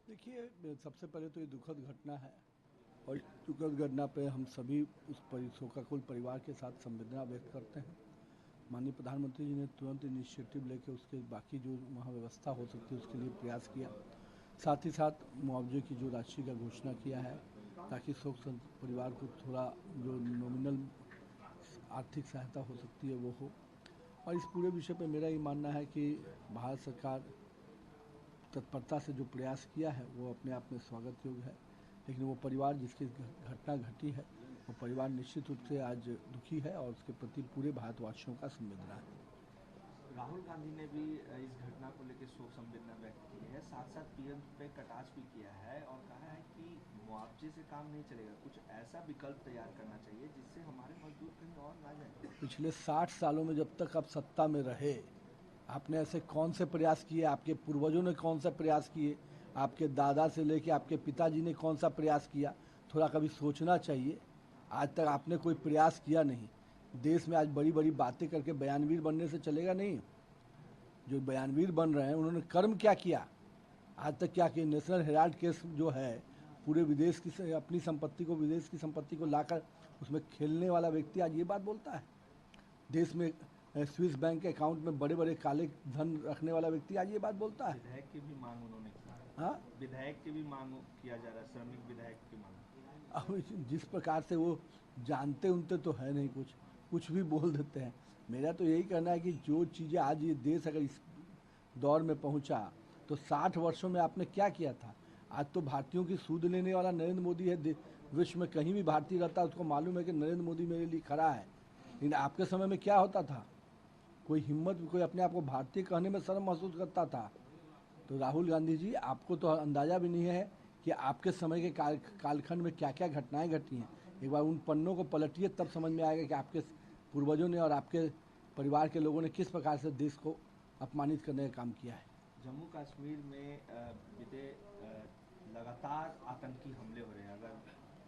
देखिए, सबसे पहले तो ये दुखद घटना है और इस दुखद घटना पे हम सभी उस शोकाकुल परिवार के साथ संवेदना व्यक्त करते हैं। माननीय प्रधानमंत्री जी ने तुरंत इनिशिएटिव लेकर उसके बाकी जो वहाँ व्यवस्था हो सकती है उसके लिए प्रयास किया। साथ ही साथ मुआवजे की जो राशि का घोषणा किया है ताकि परिवार को थोड़ा जो नॉमिनल आर्थिक सहायता हो सकती है वो हो। और इस पूरे विषय पे मेरा ये मानना है कि भारत सरकार तत्परता से जो प्रयास किया है वो अपने आप में स्वागत योग्य है, लेकिन वो परिवार जिसकी घटना घटी है वो परिवार निश्चित रूप से आज दुखी है और उसके प्रति पूरे भारतवासियों का संवेदना है। राहुल गांधी ने भी इस घटना को लेकर शोक संवेदना व्यक्त की है, साथ साथ पीएम पे कटाक्ष भी किया है और कहा है कि मुआवजे से काम नहीं चलेगा, कुछ ऐसा विकल्प तैयार करना चाहिए जिससे हमारे मजदूर कहीं और ना जाए। पिछले 60 सालों में जब तक आप सत्ता में रहे, आपने ऐसे कौन से प्रयास किए, आपके पूर्वजों ने कौन सा प्रयास किए, आपके दादा से लेके आपके पिताजी ने कौन सा प्रयास किया, थोड़ा कभी सोचना चाहिए। आज तक आपने कोई प्रयास किया नहीं। देश में आज बड़ी बड़ी बातें करके बयानवीर बनने से चलेगा नहीं। जो बयानवीर बन रहे हैं उन्होंने कर्म क्या किया, आज तक क्या किया। नेशनल हेराल्ड केस जो है, पूरे विदेश की अपनी संपत्ति को, विदेश की संपत्ति को लाकर उसमें खेलने वाला व्यक्ति आज ये बात बोलता है। देश में स्विस बैंक के अकाउंट में बड़े बड़े काले धन रखने वाला व्यक्ति आज ये बात बोलता है। विधायक की भी मांग उन्होंने की, हाँ, विधायक की भी मांग किया जा रहा है, श्रमिक विधायक की मांग। अब जिस प्रकार से वो जानते उनते तो है नहीं, कुछ भी बोल देते हैं। मेरा तो यही कहना है कि जो चीज़ें आज ये देश अगर इस दौर में पहुंचा तो 60 वर्षों में आपने क्या किया था। आज तो भारतीयों की सूद लेने वाला नरेंद्र मोदी है। विश्व में कहीं भी भारतीय रहता है उसको मालूम है कि नरेंद्र मोदी मेरे लिए खड़ा है। लेकिन आपके समय में क्या होता था, कोई हिम्मत, कोई अपने आप को भारतीय कहने में शर्म महसूस करता था। तो राहुल गांधी जी, आपको तो अंदाज़ा भी नहीं है कि आपके समय के कालखंड में क्या क्या घटनाएं घटी हैं। एक बार उन पन्नों को पलटिए, तब समझ में आएगा कि आपके पूर्वजों ने और आपके परिवार के लोगों ने किस प्रकार से देश को अपमानित करने का काम किया है। जम्मू कश्मीर में बीते लगातार आतंकी हमले हो रहे हैं। अगर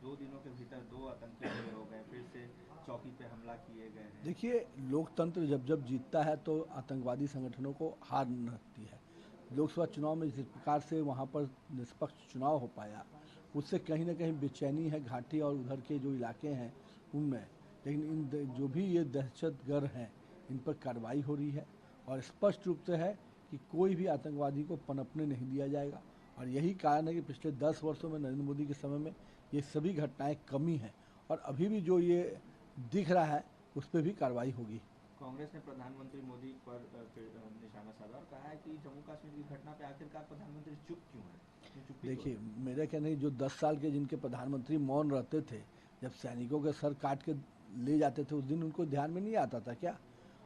2 दिनों के भीतर 2 आतंकी हमले हो गए, फिर से चौकी पे हमला किए गए हैं। देखिए, लोकतंत्र जब जब जीतता है तो आतंकवादी संगठनों को हार लगती है। लोकसभा चुनाव में जिस प्रकार से वहाँ पर निष्पक्ष चुनाव हो पाया, उससे कहीं ना कहीं बेचैनी है घाटी और उधर के जो इलाके हैं उनमें। लेकिन जो भी ये दहशतगर्द हैं, इन पर कार्रवाई हो रही है और स्पष्ट रूप से है कि कोई भी आतंकवादी को पनपने नहीं दिया जाएगा। और यही कारण है कि पिछले 10 वर्षों में नरेंद्र मोदी के समय में ये सभी घटनाएं कमी हैं और अभी भी जो ये दिख रहा है उस पर भी कार्रवाई होगी। कांग्रेस ने प्रधानमंत्री मोदी पर निशाना साधा और कहा है कि जम्मू कश्मीर की घटना पे आखिरकार प्रधानमंत्री चुप क्यों है। देखिए, मेरे कहने जो 10 साल के जिनके प्रधानमंत्री मौन रहते थे, जब सैनिकों के सर काट के ले जाते थे उस दिन उनको ध्यान में नहीं आता था क्या।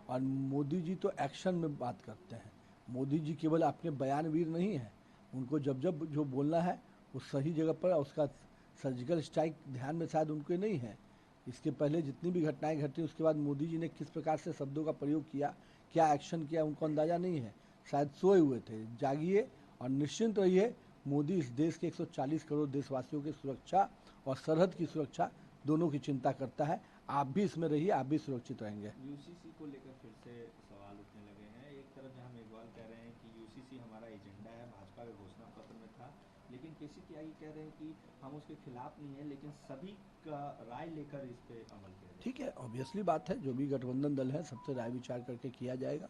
और मोदी जी तो एक्शन में बात करते हैं। मोदी जी केवल अपने बयानवीर नहीं हैं, उनको जब जब जो बोलना है वो सही जगह पर, उसका सर्जिकल स्ट्राइक ध्यान में शायद उनको नहीं है। इसके पहले जितनी भी घटनाएं घटी उसके बाद मोदी जी ने किस प्रकार से शब्दों का प्रयोग किया, क्या एक्शन किया, उनको अंदाज़ा नहीं है। शायद सोए हुए थे। जागिए और निश्चिंत रहिए, मोदी इस देश के 140 करोड़ देशवासियों की सुरक्षा और सरहद की सुरक्षा दोनों की चिंता करता है। आप भी इसमें रहिए, आप भी सुरक्षित रहेंगे। यूसीसी को लेकर फिर से सवाल उठने लगे हैं। एक तरफ जहां मेघवाल कह रहे हैं कि यूसीसी हमारा एजेंडा है, भाजपा के घोषणा पत्र में था, लेकिन केसी त्यागी कह रहे हैं कि हम उसके खिलाफ नहीं है, लेकिन सभी का राय लेकर इस पे अमल किया जाए। ठीक है, ऑब्वियसली बात है, जो भी गठबंधन दल है सबसे राय विचार करके किया जाएगा।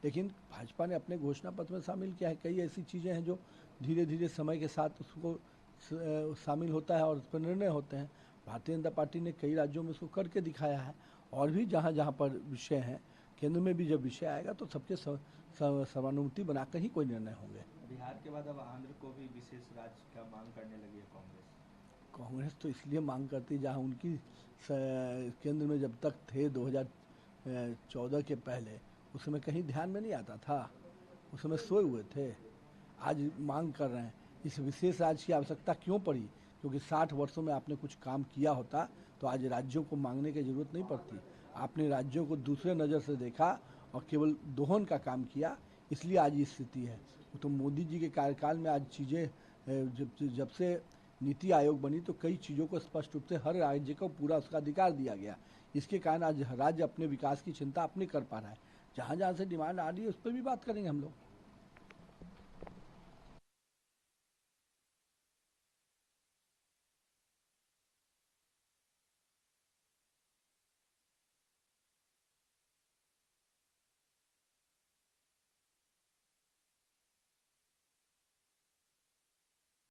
लेकिन भाजपा ने अपने घोषणा पत्र में शामिल किया है। कई ऐसी चीज़ें हैं जो धीरे धीरे समय के साथ उसको शामिल होता है और उस पर निर्णय होते हैं। भारतीय जनता पार्टी ने कई राज्यों में उसको करके दिखाया है। और भी जहाँ जहाँ पर विषय हैं, केंद्र में भी जब विषय आएगा तो सबके सर्वानुमति बनाकर ही कोई निर्णय होंगे। बिहार के बाद अब आंध्र को भी विशेष राज्य का मांग करने लगी है कांग्रेस। कांग्रेस तो इसलिए मांग करती, जहाँ उनकी केंद्र में जब तक थे 2014 के पहले, उस समय कहीं ध्यान में नहीं आता था, उस समय सोए हुए थे। आज मांग कर रहे हैं। इस विशेष राज्य की आवश्यकता क्यों पड़ी? क्योंकि 60 वर्षों में आपने कुछ काम किया होता तो आज राज्यों को मांगने की जरूरत नहीं पड़ती। आपने राज्यों को दूसरे नज़र से देखा और केवल दोहन का काम किया, इसलिए आज ये स्थिति है। तो मोदी जी के कार्यकाल में आज चीज़ें, जब से नीति आयोग बनी तो कई चीज़ों को स्पष्ट रूप से हर राज्य को पूरा उसका अधिकार दिया गया। इसके कारण आज राज्य अपने विकास की चिंता अपनी कर पा रहा है। जहाँ जहाँ से डिमांड आ रही है उस पर भी बात करेंगे हम लोग।